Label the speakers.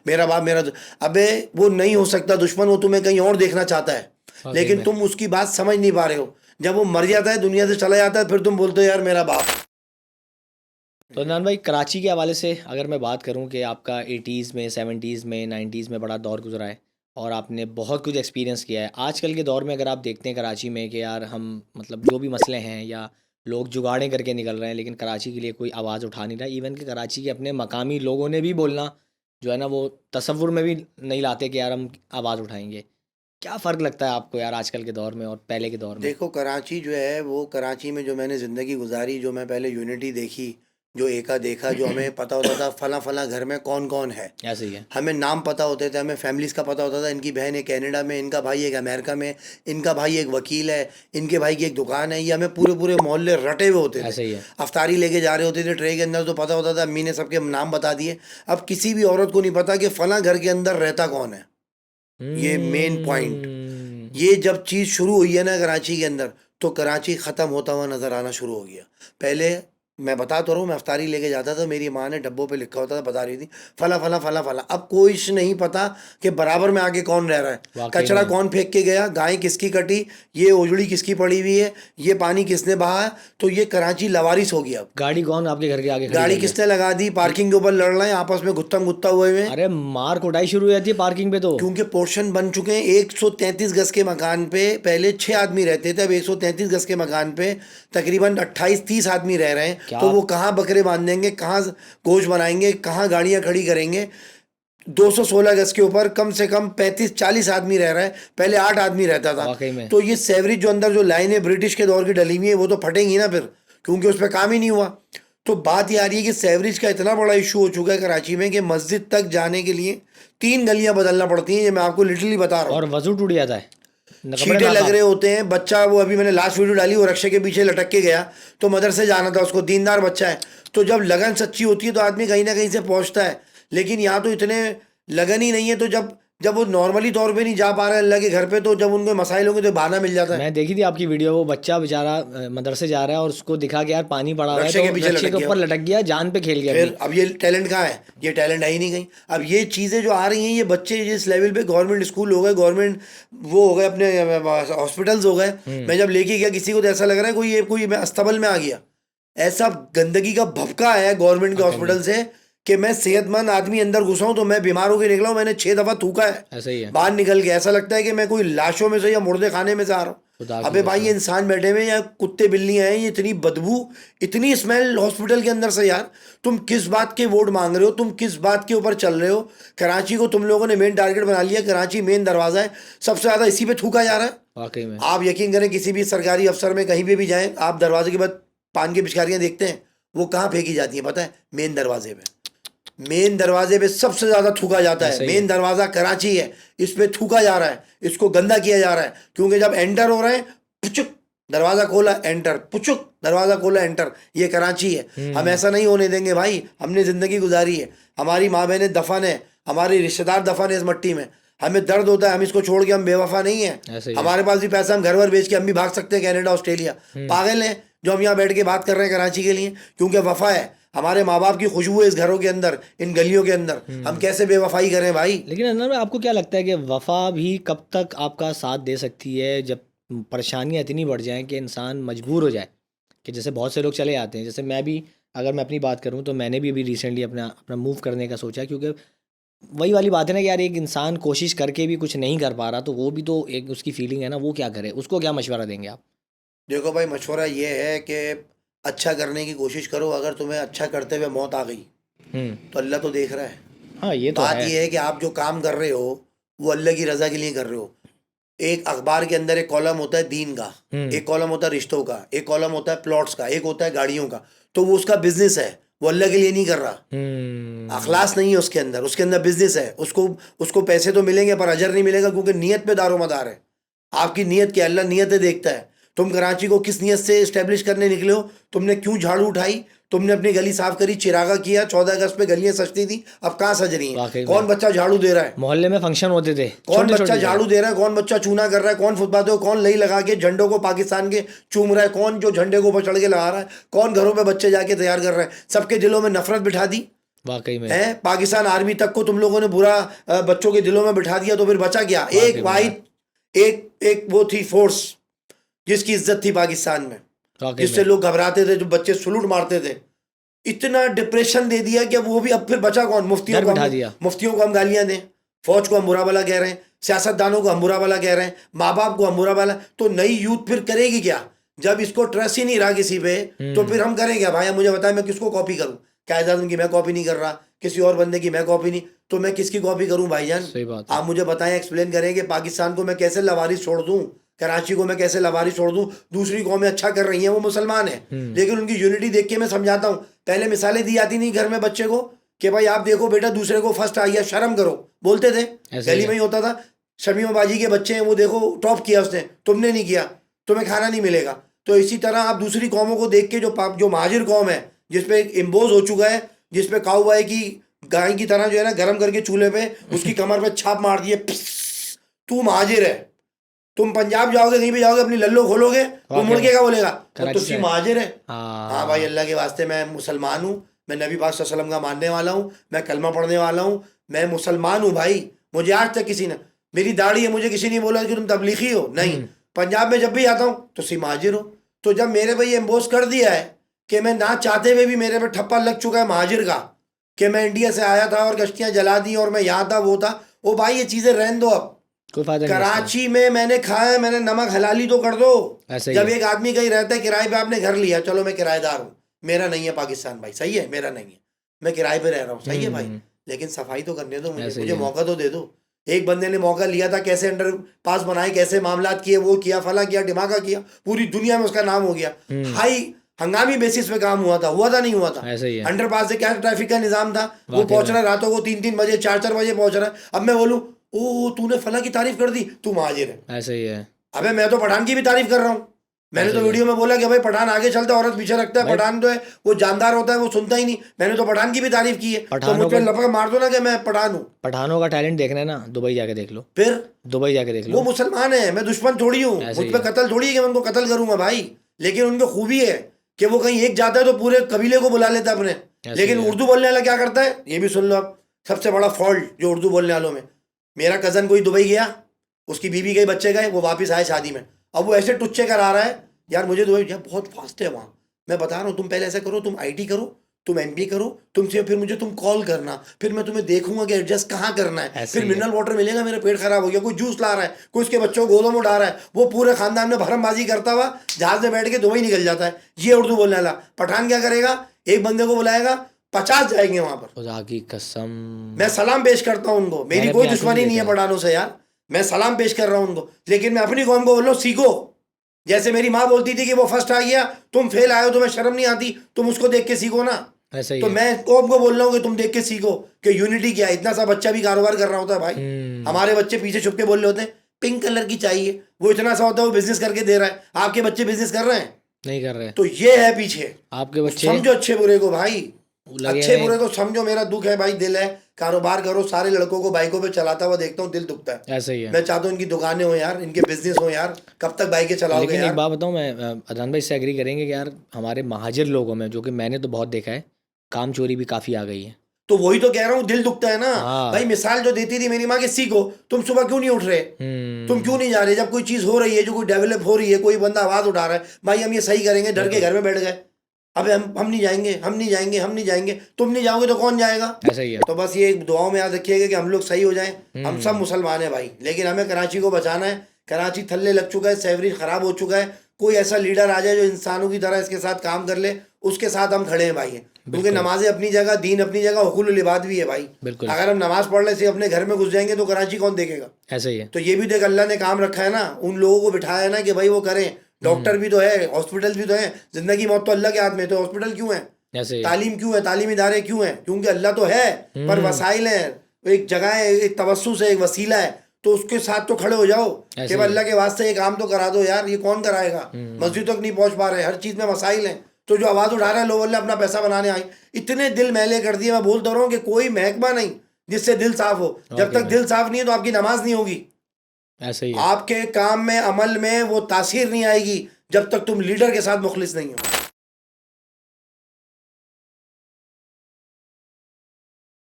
Speaker 1: मेरा बाप अबे वो नहीं हो सकता दुश्मन, वो तुम्हें कहीं और देखना चाहता है,
Speaker 2: वाकई
Speaker 1: लेकिन
Speaker 2: में।
Speaker 1: तुम उसकी बात समझ नहीं पा रहे हो। जब वो मर जाता है, दुनिया से चला जाता है, फिर तुम बोलते हो यार मेरा बाप।
Speaker 2: तो अदनान भाई, कराची के हवाले से अगर मैं बात करूं कि आपका 80s में, 70s में, 90s में बड़ा दौर गुजरा है और आपने बहुत कुछ एक्सपीरियंस किया है। आजकल के दौर में अगर आप देखते हैं कराची में कि यार हम मतलब जो भी मसले हैं या लोग जुगाड़ें करके निकल रहे हैं, लेकिन कराची के लिए कोई आवाज़ उठा नहीं रहा। इवन कि कराची के अपने मकामी लोगों ने भी बोलना जो है ना वो तसव्वुर में भी नहीं लाते कि यार हम आवाज़ उठाएंगे। क्या फ़र्क लगता है आपको यार आजकल के दौर में और पहले के दौर में?
Speaker 1: देखो कराची जो है, वो कराची में जो मैंने ज़िंदगी गुजारी, जो मैं पहले यूनिटी देखी, जो एका देखा, जो हमें पता होता था फला फला घर में कौन कौन है,
Speaker 2: ऐसे ही है।
Speaker 1: हमें नाम पता होते थे, हमें फैमिलीज़ का पता होता था। इनकी बहन एक कनाडा में, इनका भाई एक अमेरिका में, इनका भाई एक वकील है, इनके भाई की एक दुकान है। ये हमें पूरे पूरे मोहल्ले रटे हुए होते थे।
Speaker 2: ऐसे ही है।
Speaker 1: अफ्तारी लेके जा रहे होते थे ट्रे के अंदर, तो पता होता था, अम्मी ने सबके नाम बता दिए। अब किसी भी औरत को नहीं पता कि फला घर के अंदर रहता कौन है। ये मेन पॉइंट।
Speaker 2: हम्म।
Speaker 1: ये जब चीज़ शुरू हुई है ना कराची के अंदर, तो कराची ख़त्म होता हुआ नज़र आना शुरू हो गया। पहले मैं बता तो रहा हूँ, मैं अफ्तारी लेके जाता था, मेरी माँ ने डब्बों पे लिखा होता था, बता रही थी फला फला फला फला। अब कुछ नहीं पता कि बराबर में आगे कौन रह रहा है,
Speaker 2: वाकई
Speaker 1: कचरा
Speaker 2: में।
Speaker 1: कौन फेंक के गया, गाय किसकी कटी, ये ओजड़ी किसकी पड़ी हुई है, ये पानी किसने बहा है। तो ये कराची लवारिस हो गया। अब
Speaker 2: गाड़ी कौन आपके घर के आगे खड़ी
Speaker 1: गाड़ी
Speaker 2: कर दिया?
Speaker 1: किसने लगा दी, पार्किंग के ऊपर लड़ रहे हैं आपस में, गुत्तम गुत्ता हुए हैं।
Speaker 2: अरे मार कुटाई शुरू हो जाती है पार्किंग पे तो।
Speaker 1: क्योंकि पोर्शन बन चुके हैं। 133 गज के मकान पे पहले 6 आदमी रहते थे, अब 133 गज के मकान पे तकरीबन 28-30 आदमी रह रहे हैं।
Speaker 2: क्या
Speaker 1: तो वो कहाँ बकरे बांधेंगे, कहाँ गोश्त बनाएंगे, कहाँ गाड़ियाँ खड़ी करेंगे। 216 गज के ऊपर कम से कम 35-40 आदमी रह रहा है, पहले 8 आदमी रहता था।
Speaker 2: वाकई में।
Speaker 1: तो ये सेवरेज जो अंदर जो लाइनें ब्रिटिश के दौर की डली हुई है, वो तो फटेंगी ना फिर, क्योंकि उस पर काम ही नहीं हुआ। तो बात ये आ रही है कि सेवरेज का इतना बड़ा इशू हो चुका है कराची में कि मस्जिद तक जाने के लिए 3 गलियां बदलना पड़ती हैं। ये मैं आपको लिटरली बता रहा हूँ।
Speaker 2: और वजू टूट जाता है, कपड़े
Speaker 1: छींटे लग
Speaker 2: नासाफ।
Speaker 1: रहे होते हैं। बच्चा, वो अभी मैंने लास्ट वीडियो डाली, वो रक्शे के पीछे लटक के गया, तो मदरसे जाना था उसको, दीनदार बच्चा है। तो जब लगन सच्ची होती है तो आदमी कहीं ना कहीं से पहुंचता है। लेकिन यहाँ तो इतने लगन ही नहीं है। तो जब जब वो नॉर्मली तौर पे नहीं जा पा रहे अल्लाह के घर पे, तो जब उनको मसाइल होंगे तो बहाना मिल जाता है।
Speaker 2: मैं देखी थी आपकी वीडियो, वो बच्चा बेचारा मदरसे जा रहा है और उसको दिखा के यार पानी पड़ा हुआ है
Speaker 1: रक्शे
Speaker 2: तो
Speaker 1: के पीछे
Speaker 2: रक्षे
Speaker 1: लटक
Speaker 2: के
Speaker 1: गया।
Speaker 2: ऊपर लटक गया, जान पे खेल गया अपनी।
Speaker 1: फिर अब ये टैलेंट कहाँ है? ये टैलेंट है ही नहीं कहीं। अब ये चीज़ें जो आ रही हैं, ये बच्चे जिस लेवल पे गवर्नमेंट स्कूल हो गए, गवर्नमेंट वो हो गए, अपने हॉस्पिटल्स हो गए। मैं जब लेके गया किसी को तो ऐसा लग रहा है कोई मैं अस्तबल में आ गया। ऐसा गंदगी का भभका आया गवर्नमेंट के
Speaker 2: वाकई में।
Speaker 1: हॉस्पिटल से कि मैं सेहतमंद आदमी अंदर घुसा हूँ तो मैं बीमार होकर निकला हूँ। मैंने 6 दफ़ा थूका है
Speaker 2: ऐसा ही है।
Speaker 1: बाहर निकल के। ऐसा लगता है कि मैं कोई लाशों में से या मुर्दे खाने में से आ रहा हूँ।
Speaker 2: खुदा की
Speaker 1: अबे भाई, ये
Speaker 2: कसम।
Speaker 1: इंसान बैठे हुए हैं या कुत्ते बिल्लियां हैं, ये इतनी बदबू, इतनी स्मेल हॉस्पिटल के अंदर से यार। तुम किस बात के वोट मांग रहे हो? तुम किस बात के ऊपर चल रहे हो? कराची को तुम लोगों ने मेन टारगेट बना लिया। कराची मेन दरवाज़ा है, सबसे ज़्यादा इसी पे थूका जा रहा है।
Speaker 2: वाकई में।
Speaker 1: आप यकीन करें, किसी भी सरकारी अफसर में कहीं पे भी जाएं, आप दरवाजे के बाद पान की पिचकारियां देखते हैं, वो कहाँ फेंकी जाती हैं पता है? मेन दरवाजे पे। मेन दरवाजे पे सबसे ज्यादा थूका जाता
Speaker 2: ऐसा
Speaker 1: है।
Speaker 2: ही
Speaker 1: मेन
Speaker 2: है।
Speaker 1: दरवाजा कराची है, इस पे थूका जा रहा है, इसको गंदा किया जा रहा है। क्योंकि जब एंटर हो रहे हैं, पुचुक दरवाजा खोला एंटर, पुचुक दरवाजा खोला एंटर। ये कराची है। हम ऐसा नहीं होने देंगे भाई। हमने जिंदगी गुजारी है, हमारी माँ बहनें दफन है, हमारे रिश्तेदार दफन है इस मट्टी में। हमें दर्द होता है, हम इसको छोड़ के हम बेवफा नहीं है।
Speaker 2: ऐसा ही है।
Speaker 1: हमारे पास भी पैसा, हम घर वर बेच के हम भी भाग सकते हैं कनाडा ऑस्ट्रेलिया। पागल हैं जो हम यहाँ बैठ के बात कर रहे हैं कराची के लिए, क्योंकि वफा है। हमारे माँ बाप की खुशबू है इस घरों के अंदर, इन गलियों के अंदर। हम कैसे बेवफाई करें भाई?
Speaker 2: लेकिन अंदर में आपको क्या लगता है कि वफा भी कब तक आपका साथ दे सकती है जब परेशानियां इतनी बढ़ जाएं कि इंसान मजबूर हो जाए? कि जैसे बहुत से लोग चले जाते हैं, जैसे मैं भी, अगर मैं अपनी बात करूं तो मैंने भी अभी रिसेंटली अपना अपना मूव करने का सोचा, क्योंकि वही वाली बात है ना कि यार एक इंसान कोशिश करके भी कुछ नहीं कर पा रहा, तो वो भी तो एक उसकी फीलिंग है ना, वो क्या करे, उसको क्या मशवरा देंगे आप?
Speaker 1: देखो भाई, मशवरा ये है कि अच्छा करने की कोशिश करो। अगर तुम्हें अच्छा करते हुए मौत आ गई
Speaker 2: हम्म।
Speaker 1: तो अल्लाह तो देख रहा है।
Speaker 2: हाँ ये तो
Speaker 1: बात
Speaker 2: है।
Speaker 1: ये है कि आप जो काम कर रहे हो वो अल्लाह की रज़ा के लिए कर रहे हो। एक अखबार के अंदर एक कॉलम होता है दीन का,
Speaker 2: हम्म।
Speaker 1: एक कॉलम होता है रिश्तों का, एक कॉलम होता है प्लॉट्स का, एक होता है गाड़ियों का। तो वो उसका बिजनेस है, वो अल्लाह के लिए नहीं कर रहा।
Speaker 2: हम्म।
Speaker 1: अखलास नहीं है उसके अंदर, उसके अंदर बिजनेस है। उसको उसको पैसे तो मिलेंगे पर अजर नहीं मिलेगा, क्योंकि नीयत पे दारोमदार है। आपकी नीयत क्या? अल्लाह नीयतें देखता है। तुम कराची को किस नीयत से इस्टेब्लिश करने निकले हो? तुमने क्यों झाड़ू उठाई? तुमने अपनी गली साफ करी, चिरागा किया। 14 अगस्त पे गलियां सजती थी, अब कहाँ सज रही हैं?
Speaker 2: वाकई
Speaker 1: कौन
Speaker 2: में।
Speaker 1: बच्चा झाड़ू दे रहा है?
Speaker 2: मोहल्ले में फंक्शन होते थे,
Speaker 1: कौन
Speaker 2: छोटे
Speaker 1: बच्चा
Speaker 2: छोटे से।
Speaker 1: झाड़ू दे रहा है? कौन बच्चा चूना कर रहा है? कौन फुटपाथ पे, कौन लई लगा के झंडों को पाकिस्तान के चूम रहा है? कौन जो झंडे को ऊपर चढ़ के लगा रहा है? कौन घरों पे बच्चे जाके तैयार कर रहे हैं? सबके दिलों में नफरत बिठा दी।
Speaker 2: वाकई में।
Speaker 1: है पाकिस्तान आर्मी तक को तुम लोगों ने बुरा बच्चों के दिलों में बिठा दिया, तो फिर बचा क्या?
Speaker 2: वाकई
Speaker 1: एक
Speaker 2: में
Speaker 1: वाहिद एक वो थी फोर्स जिसकी इज्जत थी पाकिस्तान में,
Speaker 2: वाकई
Speaker 1: जिससे
Speaker 2: में।
Speaker 1: लोग घबराते थे, जो बच्चे सलूट मारते थे। इतना डिप्रेशन दे दिया कि अब वो भी, अब फिर बचा कौन?
Speaker 2: डर बिठा दिया।
Speaker 1: मुफ्तियों को हम गालियां दें, फौज को हम बुरा भला कह रहे हैं, सियासतदानों को हम बुरा भला कह रहे हैं, माँ बाप को हम बुरा भला, तो नई यूथ फिर करेगी क्या? जब इसको ट्रस्ट ही नहीं रहा किसी पे, तो फिर हम करें क्या? भाई मुझे बताए मैं किसको कॉपी करूं? कायदान की मैं कॉपी नहीं कर रहा, किसी और बंदे की मैं कॉपी नहीं, तो मैं किसकी कॉपी करूं भाईजान?
Speaker 2: सही बात है।
Speaker 1: आप मुझे बताएं, एक्सप्लेन करें कि पाकिस्तान को मैं कैसे लवारिस छोड़ दूं, कराची को मैं कैसे लवारिस छोड़ दूं? दूसरी कौमें अच्छा कर रही हैं, वो मुसलमान हैं, लेकिन उनकी यूनिटी देख के मैं समझाता हूँ। पहले मिसालें दी जाती नहीं घर में बच्चे को कि भाई आप देखो बेटा दूसरे को फर्स्ट आ गया, शर्म करो, बोलते थे, गली में ही होता था। शमीम बाजी के बच्चे हैं, वो देखो टॉप किया उसने, तुमने नहीं किया, तुम्हें खाना नहीं मिलेगा। तो इसी तरह आप दूसरी कौमों को देख के, जो महाजिर कौम है, जिसपे इम्पोज हो चुका है, जिसपे काउबॉय की गाय की तरह जो है ना गर्म करके चूल्हे पे उसकी कमर पे छाप मार दिए, तू महाजिर है। तुम पंजाब जाओगे, कहीं भी जाओगे, अपनी लल्लो खोलोगे, वो मुड़ के क्या बोलेगा? तो तुसी महाजिर है। हाँ भाई, अल्लाह के वास्ते मैं मुसलमान हूँ, मैं नबी पाक सल्लल्लाहु अलैहि वसल्लम का मानने वाला हूँ, मैं कलमा पढ़ने वाला हूँ, मैं मुसलमान हूँ भाई। मुझे आज तक किसी ने, मेरी दाढ़ी है, मुझे किसी ने बोला कि तुम तबलीगी हो, नहीं। पंजाब में जब भी आता हूँ तो सी महाजिर हो। तो जब मेरे पे ये एम्बोस कर दिया है कि मैं ना चाहते हुए भी मेरे पे ठप्पा लग चुका है महाजिर का, कि मैं इंडिया से आया था और कश्तियाँ जला दी और मैं यहाँ था वो था, ओ भाई ये चीज़ें रहने दो। अब
Speaker 2: कोई फायदा नहीं।
Speaker 1: कराची में मैंने खाया, मैंने नमक हलाली तो कर दो। जब एक आदमी कहीं रहता है किराए पे, आपने घर लिया, चलो मैं किराएदार हूँ, मेरा नहीं है पाकिस्तान भाई, सही है, मेरा नहीं है, मैं किराए पे रह रहा हूँ, सही है भाई, लेकिन सफाई तो करने दो मुझे मौका तो दे दो। एक बंदे ने मौका लिया था, कैसे अंडर पास बनाए, कैसे मामलात किए, वो किया, फला किया, दिमागा किया, पूरी दुनिया में उसका नाम हो गया। हाई हंगामी बेसिस पे काम हुआ था नहीं हुआ था। अंडर पास से क्या ट्रैफिक का निजाम था, वो पहुंच रहा है रातों को 3-3 बजे 4-4 बजे पहुंच रहा है। अब मैं बोलूं ओ तूने फला की तारीफ कर दी, तू महाजिर है।
Speaker 2: ऐसा ही है।
Speaker 1: अबे मैं तो पठान की भी तारीफ कर रहा हूँ। मैंने तो वीडियो में बोला कि भाई पठान आगे चलता है, औरत पीछे रखता है, पठान तो है वो जानदार होता है, वो सुनता ही नहीं। मैंने तो पठान की भी तारीफ की है, तो मुझ पे लपका मार दो ना कि मैं पठान हूँ।
Speaker 2: पठानों का टैलेंट देखना है ना, दुबई जाके देख लो।
Speaker 1: फिर
Speaker 2: दुबई जाके देख लो,
Speaker 1: वो मुसलमान है, मैं दुश्मन थोड़ी हूँ, मुझ पे कत्ल थोड़ी है कि मैं उनको कत्ल करूंगा भाई। लेकिन उनकी खूबी है कि वो कहीं एक जाता है तो पूरे कबीले को बुला लेता है अपने। लेकिन उर्दू बोलने वाला क्या करता है, ये भी सुन लो आप, सबसे बड़ा फॉल्ट जो उर्दू बोलने वालों में। मेरा कजन कोई दुबई गया, उसकी बीवी गई, बच्चे गए, वो वापस आए शादी में, अब वो ऐसे टुच्चे करा रहा है, यार मुझे दुबई यार बहुत फास्ट है वहाँ, मैं बता रहा हूँ तुम पहले ऐसा करो, तुम आईटी करो, तुम एमबीए करो, तुमसे फिर मुझे तुम कॉल करना, फिर मैं तुम्हें देखूंगा कि एडजस्ट कहाँ करना है, फिर मिनरल वाटर मिलेगा, मेरा पेट खराब हो गया, कोई जूस ला रहा है, कोई उसके बच्चों को गोदम उठा रहा है, वो पूरे खानदान में भरमबाजी करता हुआ जहाज में बैठ के दुबई निकल जाता है। ये उर्दू बोलने वाला। पठान क्या करेगा, एक बंदे को बुलाएगा, 50 जाएंगे वहां पर, खुदा की कसम। मैं सलाम पेश करता हूँ उनको, मेरी कोई दुश्मनी नहीं है पठानों से यार, मैं सलाम पेश कर रहा हूँ उनको, लेकिन मैं अपनी कौम को बोल रहा हूँ सीखो। जैसे मेरी माँ बोलती थी कि वो फर्स्ट आ गया, तुम फेल आए हो, तुम्हें शर्म नहीं आती, तुम उसको देख के सीखो ना। तो मैं कौम को बोल रहा हूँ कि तुम देख के सीखो कि यूनिटी क्या है। इतना सा बच्चा भी कारोबार कर रहा होता है भाई, हमारे बच्चे पीछे छुप के बोल रहे होते हैं पिंक कलर की चाहिए, वो इतना सा होता है वो बिजनेस करके दे रहा है। आपके बच्चे बिजनेस कर रहे हैं? नहीं कर रहे। तो ये है पीछे आपके बच्चे। समझो अच्छे बुरे को भाई, अच्छे बुरे को समझो। मेरा दुख है भाई, दिल है, कारोबार करो। सारे लड़कों को बाइकों पे चलाता हुआ देखता हूँ, दिल दुखता है। ऐसा ही है। मैं चाहता हूँ इनकी दुकानें हो यार, इनके बिजनेस हो यार, कब तक बाइकें चलाओगे? लेकिन एक बात बताऊँ मैं, अदनान भाई इससे एग्री करेंगे कि यार हमारे महाजिर लोगों में, जो कि मैंने तो बहुत देखा है, काम चोरी भी काफी आ गई है। तो वही तो कह रहा हूँ, दिल दुखता है ना भाई। मिसाल जो देती थी मेरी माँ के, सीखो, तुम सुबह क्यों नहीं उठ रहे, तुम क्यों नहीं जा रहे? जब कोई चीज हो रही है, जो कोई डेवलप हो रही है, कोई बंदा आवाज उठा रहा है, भाई हम ये सही करेंगे, डर के घर में बैठ गए, अब हम नहीं जाएंगे, हम नहीं जाएंगे, हम नहीं जाएंगे। तुम नहीं जाओगे तो कौन जाएगा? ऐसा ही है। तो बस ये दुआओं में याद रखिएगा कि हम लोग सही हो जाएं। हम सब मुसलमान हैं भाई, लेकिन हमें कराची को बचाना है। कराची थल्ले लग चुका है, सेवरेज खराब हो चुका है। कोई ऐसा लीडर आ जाए जो इंसानों की तरह इसके साथ काम कर ले, उसके साथ हम खड़े हैं भाई। क्योंकि नमाजें अपनी जगह, दीन अपनी जगह, हुकूकुल इबाद भी है भाई। अगर हम नमाज पढ़ने से अपने घर में घुस जाएंगे तो कराची कौन देखेगा? ऐसा ही है। तो ये भी देख, अल्लाह ने काम रखा है ना, उन लोगों को बिठाया है ना कि भाई वो करें। डॉक्टर भी तो है, हॉस्पिटल भी तो है, जिंदगी मौत तो अल्लाह के हाथ में। तो हॉस्पिटल क्यों है, तालीम क्यों है, तालीम इदारे क्यों है? क्योंकि अल्लाह तो है, पर वसाइल है, एक जगह है, एक तवस्सुस है, एक वसीला है, तो उसके साथ तो खड़े हो जाओ कि अल्लाह के वास्ते ये काम तो करा दो यार। ये कौन कराएगा? मस्जिद तक नहीं पहुंच पा रहे, हर चीज में मसाइल हैं। तो जो आवाज उठा रहा है, लोग अल्लाह अपना पैसा बनाने आए, इतने दिल मैले कर दिए। मैं बोलता रहा हूँ कि कोई महकमा नहीं जिससे दिल साफ हो। जब तक दिल साफ नहीं है तो आपकी नमाज नहीं होगी, ऐसे ही आपके काम में, अमल में वो तासीर नहीं आएगी, जब तक तुम लीडर के साथ मुखलिस नहीं हो।